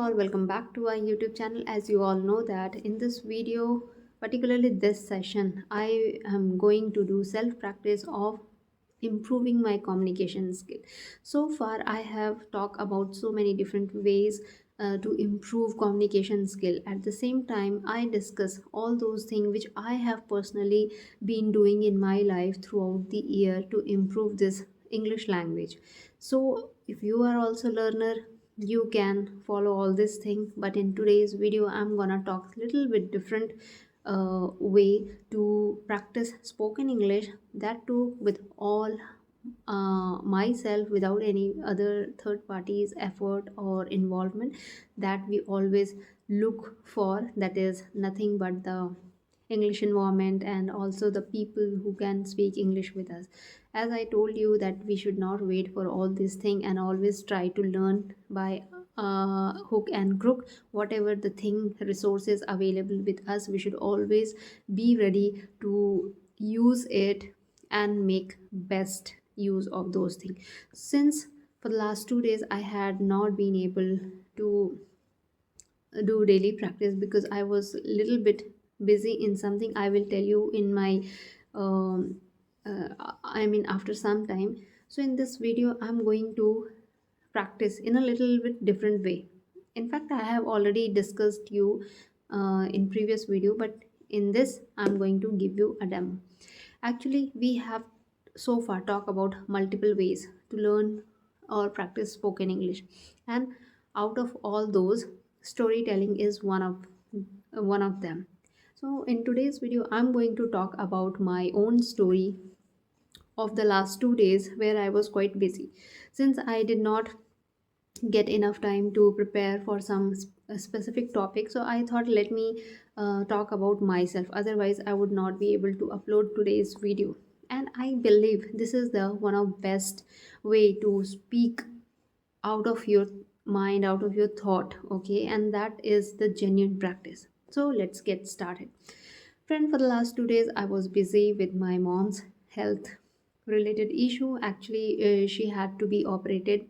all, welcome back to our YouTube channel. As you all know that in this video, particularly this session, I am going to do self practice of improving my communication skill. So far I have talked about so many different ways to improve communication skill. At the same time, I discuss all those things which I have personally been doing in my life throughout the year to improve this English language. So if you are also learner, you can follow all this thing, but in today's video I'm gonna talk little bit different way to practice spoken English, that too with all myself, without any other third parties effort or involvement that we always look for, that is nothing but the English environment and also the people who can speak English with us. As I told you that we should not wait for all this thing and always try to learn by hook and crook. Whatever the thing resources available with us, we should always be ready to use it and make best use of those things. Since for the last 2 days I had not been able to do daily practice because I was a little bit busy in something. I will tell you in my um, after some time. So in this video I'm going to practice in a little bit different way. In fact, I have already discussed you in previous video, but in this I'm going to give you a demo. Actually, we have so far talked about multiple ways to learn or practice spoken English, and out of all those, storytelling is one of them. So in today's video I'm going to talk about my own story of the last 2 days where I was quite busy. Since I did not get enough time to prepare for some specific topic, so I thought let me talk about myself, otherwise I would not be able to upload today's video. And I believe this is the one of best way to speak out of your mind, out of your thought, okay, and that is the genuine practice. So let's get started. Friend, for the last 2 days I was busy with my mom's health related issue. Actually, she had to be operated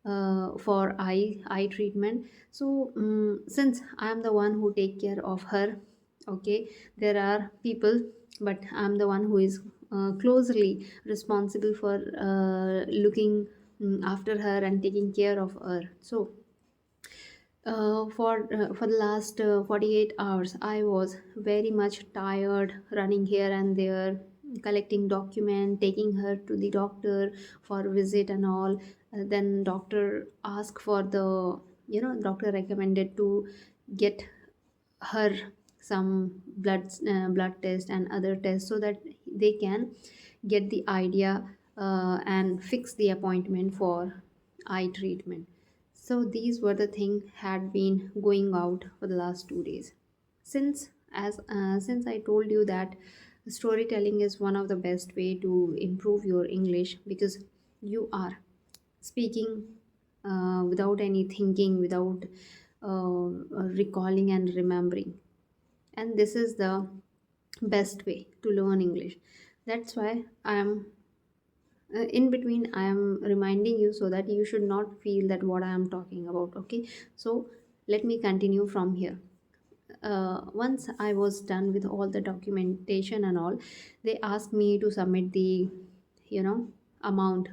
for eye treatment. So since I am the one who take care of her, okay, there are people, but I'm the one who is closely responsible for looking after her and taking care of her. So for the last 48 hours I was very much tired, running here and there, collecting document, taking her to the doctor for visit and all. Then doctor asked for the, doctor recommended to get her some blood test and other tests so that they can get the idea and fix the appointment for eye treatment. So these were the thing had been going out for the last 2 days. Since I told you that storytelling is one of the best way to improve your English, because you are speaking without any thinking, without recalling and remembering, and this is the best way to learn English. That's why I am in between I am reminding you so that you should not feel that what I am talking about, okay. So let me continue from here. Once I was done with all the documentation and all, they asked me to submit the, you know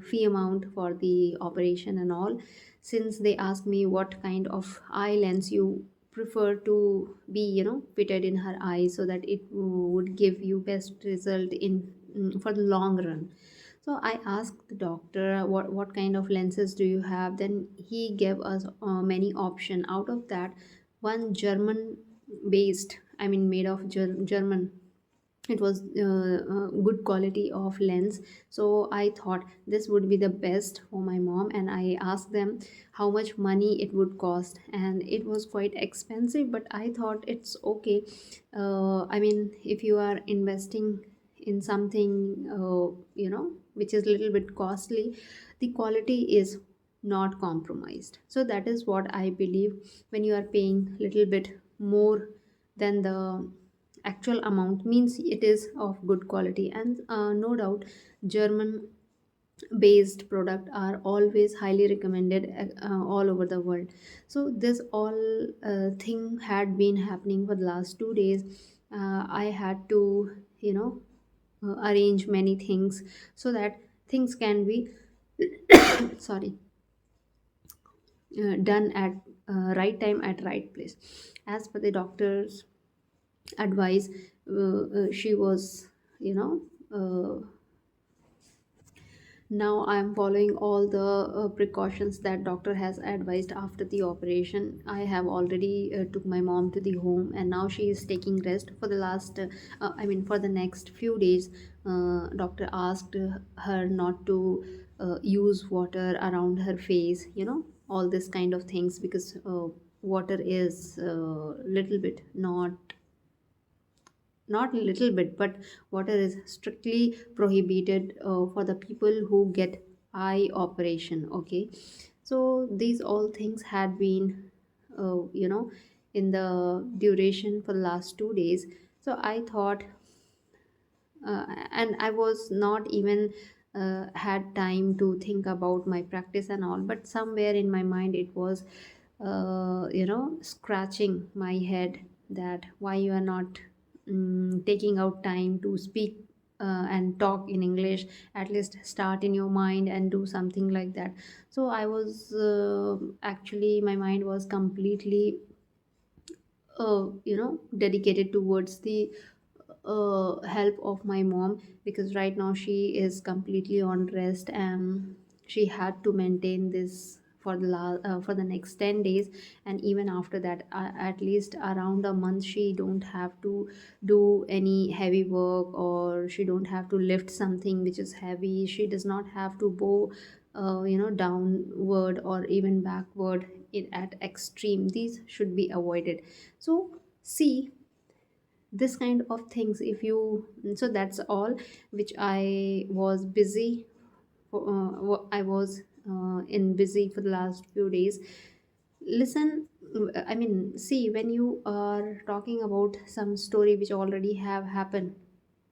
fee amount for the operation and all. Since they asked me what kind of eye lens you prefer to be, fitted in her eyes so that it would give you best result in for the long run. So I asked the doctor, what kind of lenses do you have? Then he gave us many option. Out of that, one German based, I mean made of German. It was good quality of lens. So I thought this would be the best for my mom, and I asked them how much money it would cost, and it was quite expensive, but I thought it's okay. I mean, if you are investing in something which is a little bit costly, the quality is not compromised. So that is what I believe. When you are paying little bit more than the actual amount, means it is of good quality. And no doubt German based product are always highly recommended all over the world. So this all thing had been happening for the last 2 days. I had to, you know, arrange many things so that things can be sorry, done at right time at right place. As per the doctor's advice, she was, you know, now I'm following all the precautions that doctor has advised. After the operation, I have already took my mom to the home, and now she is taking rest for the last I mean for the next few days. Doctor asked her not to use water around her face, you know, all this kind of things, because water is little bit not little bit, but water is strictly prohibited for the people who get eye operation. Okay, so these all things had been you know, in the duration for the last 2 days. So I thought, and I was not even had time to think about my practice and all, but somewhere in my mind it was you know, scratching my head that why you are not taking out time to speak and talk in English. At least start in your mind and do something like that. So I was actually, my mind was completely you know, dedicated towards the help of my mom, because right now she is completely on rest, and she had to maintain this for the for the next 10 days. And even after that, at least around a month, she don't have to do any heavy work, or she don't have to lift something which is heavy. She does not have to bow you know, downward or even backward at extreme. These should be avoided. So see, this kind of things, if you, so that's all which I was busy for, I was in busy for the last few days. Listen, I mean, see, when you are talking about some story which already have happened,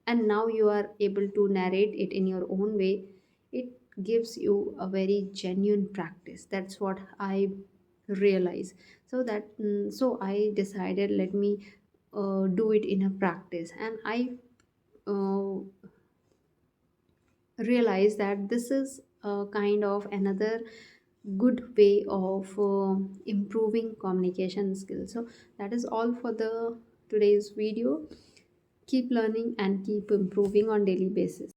and now you are able to narrate it in your own way, it gives you a very genuine practice. That's what I realize. So that so I decided, let me do it in a practice. And I uh, realize that this is a kind of another good way of improving communication skills. So that is all for the today's video. Keep learning and keep improving on daily basis.